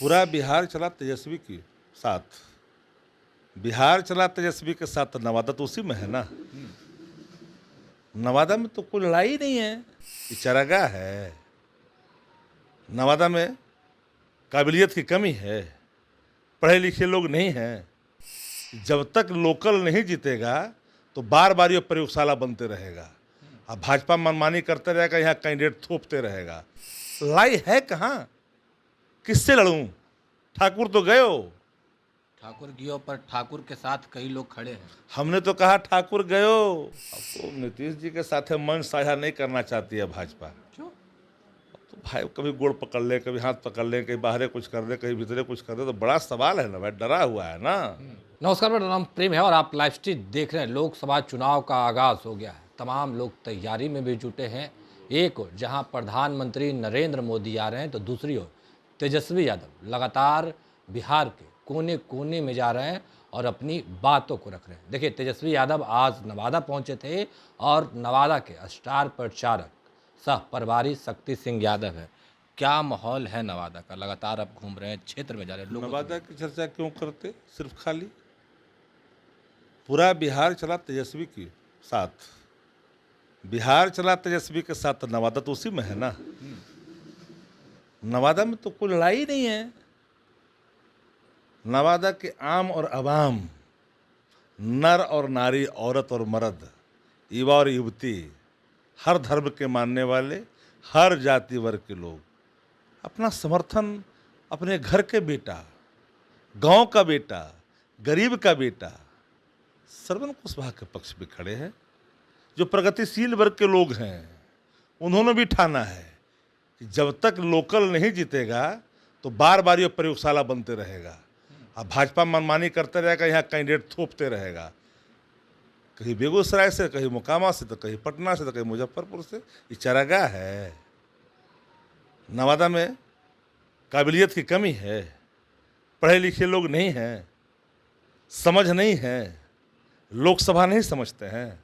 पूरा बिहार चला तेजस्वी के साथ। बिहार चला तेजस्वी के साथ, तो नवादा तो उसी में है ना। नवादा में तो कोई लड़ाई नहीं है, ये चरागाह है। नवादा में काबिलियत की कमी है, पढ़े लिखे लोग नहीं हैं। जब तक लोकल नहीं जीतेगा तो बार बार ये प्रयोगशाला बनते रहेगा। अब भाजपा मनमानी करते रहेगा, यहाँ कैंडिडेट थोपते रहेगा। लड़ाई है कहाँ, किससे लड़ूं? ठाकुर तो गए हो। ठाकुर गियो पर ठाकुर के साथ कई लोग खड़े हैं। हमने तो कहा ठाकुर गयो। अब तो नीतीश जी के साथ मन साझा नहीं करना चाहती है भाजपा। क्यों? तो भाई कभी गोड़ पकड़ ले, कभी हाथ पकड़ ले, कहीं बाहरे कुछ कर दे, कहीं भीतरे कुछ कर दे, तो बड़ा सवाल है ना भाई, डरा हुआ है ना। नमस्कार, मेरा नाम प्रेम है और आप लाइव स्ट्रीम देख रहे हैं। लोकसभा चुनाव का आगाज हो गया है, तमाम लोग तैयारी में भी जुटे हैं। एक ओर जहां प्रधानमंत्री नरेंद्र मोदी आ रहे हैं, तो दूसरी ओर तेजस्वी यादव लगातार बिहार के कोने कोने में जा रहे हैं और अपनी बातों को रख रहे हैं। देखिए, तेजस्वी यादव आज नवादा पहुंचे थे और नवादा के स्टार प्रचारक सह प्रभारी शक्ति सिंह यादव है। क्या माहौल है नवादा का? लगातार आप घूम रहे हैं, क्षेत्र में जा रहे हैं, लोगों नवादा की चर्चा क्यों करते सिर्फ खाली? पूरा बिहार चला तेजस्वी के साथ। बिहार चला तेजस्वी के साथ, तो नवादा तो उसी में है ना। नवादा में तो कोई लड़ाई नहीं है। नवादा के आम और अवाम, नर और नारी, औरत और मर्द, युवा और युवती, हर धर्म के मानने वाले, हर जाति वर्ग के लोग अपना समर्थन अपने घर के बेटा, गांव का बेटा, गरीब का बेटा श्रवण कुशवाहा के पक्ष में खड़े हैं। जो प्रगतिशील वर्ग के लोग हैं उन्होंने भी ठाना है कि जब तक लोकल नहीं जीतेगा तो बार बार ये प्रयोगशाला बनते रहेगा। अब भाजपा मनमानी करते रहेगा, यहाँ कैंडिडेट थोपते रहेगा, कहीं बेगूसराय से, कहीं मोकामा से, तो कहीं पटना से, तो कहीं मुजफ्फरपुर से। ये चरागाह है। नवादा में काबिलियत की कमी है, पढ़े लिखे लोग नहीं हैं, समझ नहीं है, लोकसभा नहीं समझते हैं,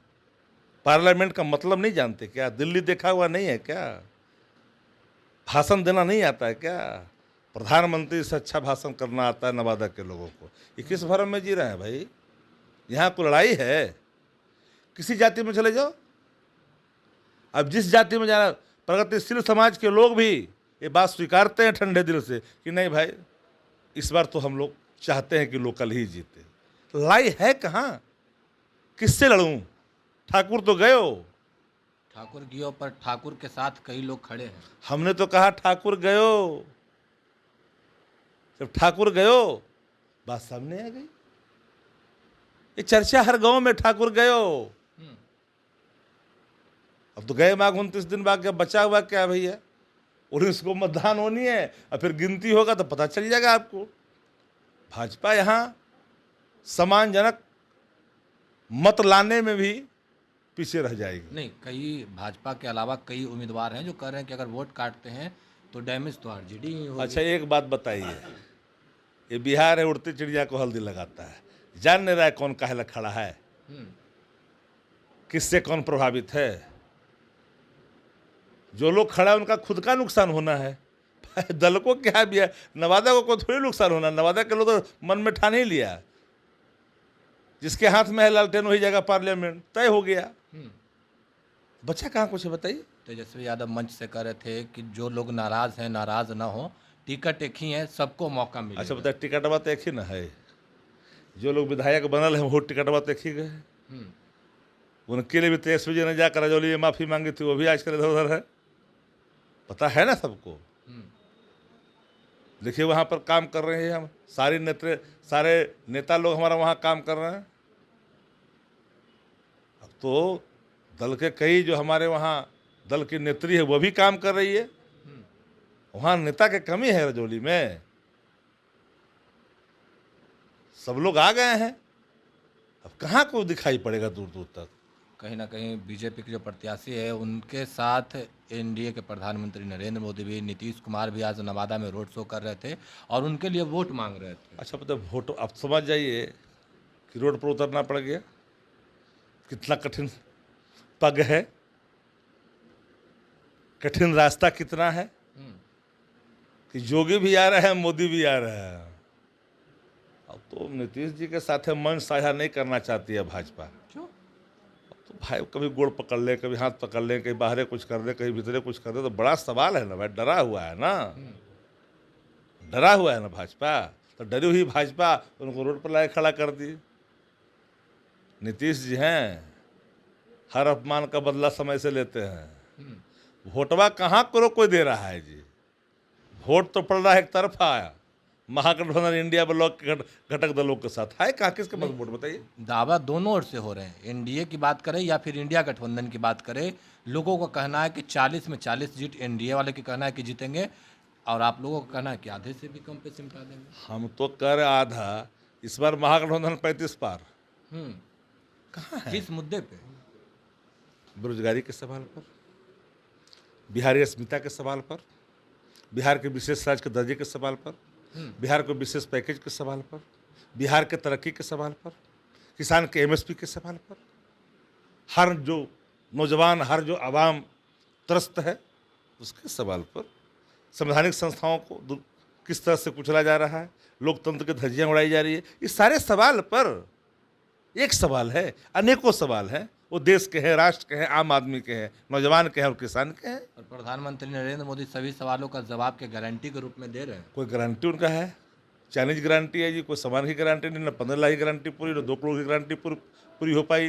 पार्लियामेंट का मतलब नहीं जानते क्या? दिल्ली देखा हुआ नहीं है क्या? भाषण देना नहीं आता है क्या? प्रधानमंत्री से अच्छा भाषण करना आता है नवादा के लोगों को। ये किस भरम में जी रहे हैं भाई? यहाँ कोई लड़ाई है? किसी जाति में चले जाओ, अब जिस जाति में जाना, प्रगतिशील समाज के लोग भी ये बात स्वीकारते हैं ठंडे दिल से कि नहीं भाई, इस बार तो हम लोग चाहते हैं कि लोकल ही जीते। लड़ाई है कहाँ, किससे लड़ूं? ठाकुर तो गए हो। ठाकुर गियो पर ठाकुर के साथ कई लोग खड़े हैं। हमने तो कहा ठाकुर गयो। जब ठाकुर गयो बात सामने आ गई। ये चर्चा हर गांव में ठाकुर गयो। अब तो गए माघ 29 दिन बाद, क्या बचा हुआ क्या भैया? 19 को मतदान होनी है और फिर गिनती होगा तो पता चल जाएगा आपको। भाजपा यहाँ सम्मानजनक मत लाने में भी पीछे रह जाएगी। नहीं, कई भाजपा के अलावा कई उम्मीदवार हैं जो कह रहे हैं कि अगर वोट काटते हैं तो डैमेज तो आरजेडी ही होगी। अच्छा, एक बात बताइए, ये बिहार है, उड़ती चिड़िया को हल्दी लगाता है। जान नहीं रहा है कौन काहे खड़ा है, किससे कौन प्रभावित है। जो लोग खड़ा है उनका खुद का नुकसान होना है। दल को क्या भी है, नवादा को कोई थोड़ी नुकसान होना। नवादा के लोग तो मन में ठान ही लिया, जिसके हाथ में है लालटेन वही जगह पार्लियामेंट तय हो गया। बच्चा कहाँ कुछ है बताइए। तेजस्वी यादव मंच से कह रहे थे कि जो लोग नाराज हैं नाराज ना हो, टिकट एक ही है, सबको मौका मिलेगा। अच्छा बताए, टिकटवा तो एक ही ना है। जो लोग विधायक बनल है वो टिकटवा तो एक ही गए। उनके लिए भी तेजस्वी जी ने जाकर रजौली में माफी मांगी थी, वो भी आजकल इधर उधर है, पता है ना सबको। देखिए वहाँ पर काम कर रहे हैं हम, सारे नेता लोग हमारा वहाँ काम कर रहे हैं। अब तो दल के कई जो हमारे वहाँ दल की नेत्री है वो भी काम कर रही है। वहाँ नेता की कमी है रजौली में, सब लोग आ गए हैं। अब कहाँ को दिखाई पड़ेगा दूर दूर तक। कहीं ना कहीं बीजेपी के जो प्रत्याशी है उनके साथ एनडीए के प्रधानमंत्री नरेंद्र मोदी भी, नीतीश कुमार भी आज नवादा में रोड शो कर रहे थे और उनके लिए वोट मांग रहे थे। अच्छा पता, वोट अब समझ जाइए कि रोड पर उतरना पड़ गया, कितना कठिन पग है, कठिन रास्ता कितना है। कि योगी भी आ रहा है, मोदी भी आ रहा है। अब तो नीतीश जी के साथ मन साझा नहीं करना चाहती है भाजपा। क्यों? तो भाई कभी गोड़ पकड़ ले, कभी हाथ पकड़ ले, कहीं बाहरे कुछ कर दे, कहीं भीतरे कुछ कर दे, तो बड़ा सवाल है ना भाई। डरा हुआ है ना, डरा हुआ है ना भाजपा। तो डरी हुई भाजपा उनको रोड पर लाके खड़ा कर दी। नीतीश जी हैं, हर अपमान का बदला समय से लेते हैं। वोटवा कहाँ करो कोई दे रहा है जी। वोट तो पड़ रहा है एक तरफा आया, महागठबंधन इंडिया ब्लॉक के घटक दलों के साथ है। कहाँ किसके पास वोट बताइए। दावा दोनों ओर से हो रहे हैं, एनडीए की बात करें या फिर इंडिया गठबंधन की बात करें। लोगों का कहना है कि 40 में 40 जीत, एनडीए वाले की कहना है कि जीतेंगे, और आप लोगों का कहना है कि आधे से भी कम पे सिमटा देंगे। हम तो कर आधा, इस बार महागठबंधन 35 पार। कहाँ है? किस मुद्दे पे? बेरोजगारी के सवाल पर, बिहारी अस्मिता के सवाल पर, बिहार के विशेष राज्य के दर्जे के सवाल पर, बिहार को विशेष पैकेज के सवाल पर, बिहार के तरक्की के सवाल पर, किसान के एमएसपी के सवाल पर। हर जो नौजवान, हर जो आवाम त्रस्त है उसके सवाल पर। संवैधानिक संस्थाओं को किस तरह से कुचला जा रहा है, लोकतंत्र की धज्जियां उड़ाई जा रही है, इस सारे सवाल पर एक सवाल है, अनेकों सवाल हैं। वो देश के हैं, राष्ट्र के हैं, आम आदमी के हैं, नौजवान के हैं और किसान के हैं। और प्रधानमंत्री नरेंद्र मोदी सभी सवालों का जवाब के गारंटी के रूप में दे रहे हैं। कोई गारंटी उनका है? चाइनीज गारंटी है जी, कोई सामान की गारंटी नहीं। ना 15 लाख की गारंटी पूरी, ना 2 करोड़ की गारंटी पूरी हो पाई,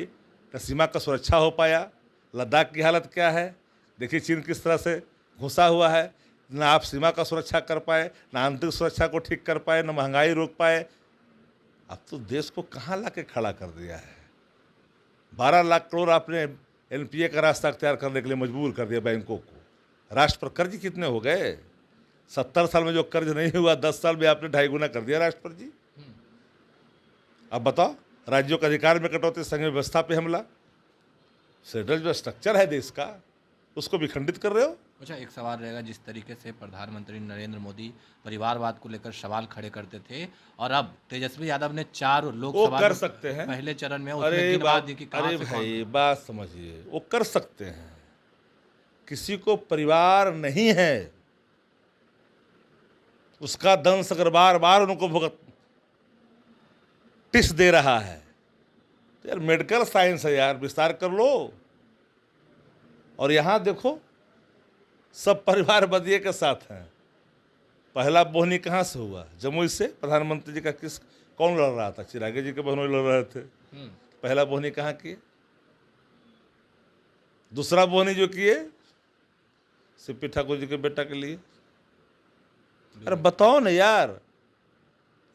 ना सीमा का सुरक्षा हो पाया। लद्दाख की हालत क्या है देखिए, चीन किस तरह से घुसा हुआ है। ना आप सीमा का सुरक्षा कर पाए, ना आंतरिक सुरक्षा को ठीक कर पाए, ना महंगाई रोक पाए। अब तो देश को कहाँ ला के खड़ा कर दिया है। 12 लाख करोड़ आपने एनपीए का रास्ता अख्तियार करने के लिए मजबूर कर दिया बैंकों को। राष्ट्र पर कर्ज कितने हो गए? 70 साल में जो कर्ज नहीं हुआ, 10 साल में आपने 2.5 गुना कर दिया राष्ट्र पर जी। अब बताओ, राज्यों के अधिकार में कटौती, संघ व्यवस्था पे हमला, सेटल जो स्ट्रक्चर है देश का उसको भी खंडित कर रहे हो। अच्छा, एक सवाल रहेगा, जिस तरीके से प्रधानमंत्री नरेंद्र मोदी परिवारवाद को लेकर सवाल खड़े करते थे, और अब तेजस्वी यादव ने 4 वो लोकसभा कर में सकते हैं। पहले चरण में उसमें अरे गिनवा बात, दी कि कहाँ अरे से भाई बात समझिए, वो कर सकते हैं। किसी को परिवार नहीं है, उसका दंश अगर बार बार उनको भुगत टिस दे रहा है तो यार मेडिकल साइंस है यार, विस्तार कर लो। और यहाँ देखो, सब परिवार बदिए के साथ हैं। पहला बोहनी कहाँ से हुआ? जमुई से। प्रधानमंत्री जी का कौन लड़ रहा था? चिरागे जी के बहनोई लड़ रहे थे। पहला बोहनी कहाँ किए? दूसरा बोहनी जो किए सीपी ठाकुर जी के बेटा के लिए। अरे बताओ ना यार,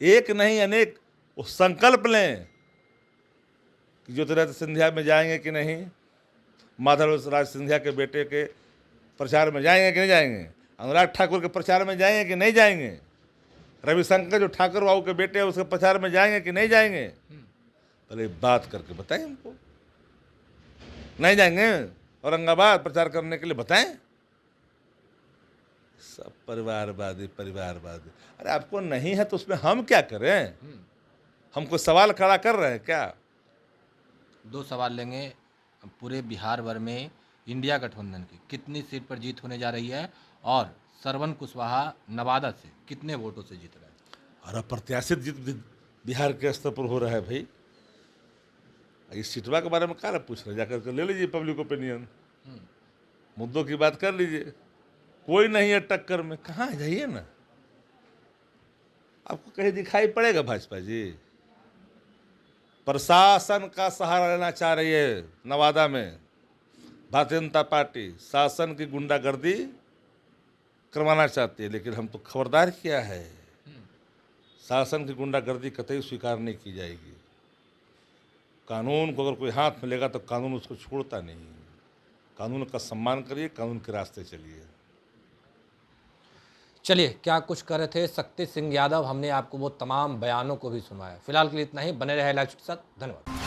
एक नहीं अनेक। वो संकल्प लें कि ज्योतिरादित्य सिंधिया में जाएंगे कि नहीं, माधव राज सिंधिया के बेटे के प्रचार में जाएंगे कि नहीं जाएंगे, अनुराग ठाकुर के प्रचार में जाएंगे कि नहीं जाएंगे, रविशंकर जो ठाकुर बाबू के बेटे हैं उसके प्रचार में जाएंगे कि नहीं जाएंगे। पहले बात करके बताएं हमको। नहीं जाएंगे औरंगाबाद प्रचार करने के लिए, बताएं। सब परिवारवादी परिवारवादी। अरे आपको नहीं है तो उसमें हम क्या करें? हम कोई सवाल खड़ा कर रहे हैं क्या? 2 सवाल लेंगे। पूरे बिहार भर में इंडिया गठबंधन की कितनी सीट पर जीत होने जा रही है, और श्रवण कुशवाहा नवादा से कितने वोटों से जीत रहे हैं? और अप्रत्याशित जीत बिहार के स्तर पर हो रहा है भाई। इस सीटवा के बारे में क्या पूछ रहे हैं? जाकर के ले लीजिए पब्लिक ओपिनियन, मुद्दों की बात कर लीजिए। कोई नहीं है टक्कर में, कहाँ जाइए ना। आपको कहीं दिखाई पड़ेगा भाजपा जी? प्रशासन का सहारा लेना चाह रही है नवादा में भारतीय जनता पार्टी। शासन की गुंडागर्दी करवाना चाहती है, लेकिन हम तो खबरदार किया है, शासन की गुंडागर्दी कतई स्वीकार नहीं की जाएगी। कानून को अगर कोई हाथ में लेगा तो कानून उसको छोड़ता नहीं। कानून का सम्मान करिए, कानून के रास्ते चलिए। चलिए, क्या कुछ कर रहे थे शक्ति सिंह यादव, हमने आपको वो तमाम बयानों को भी सुनाया। फिलहाल के लिए इतना ही। बने रहे लाइव के साथ। धन्यवाद।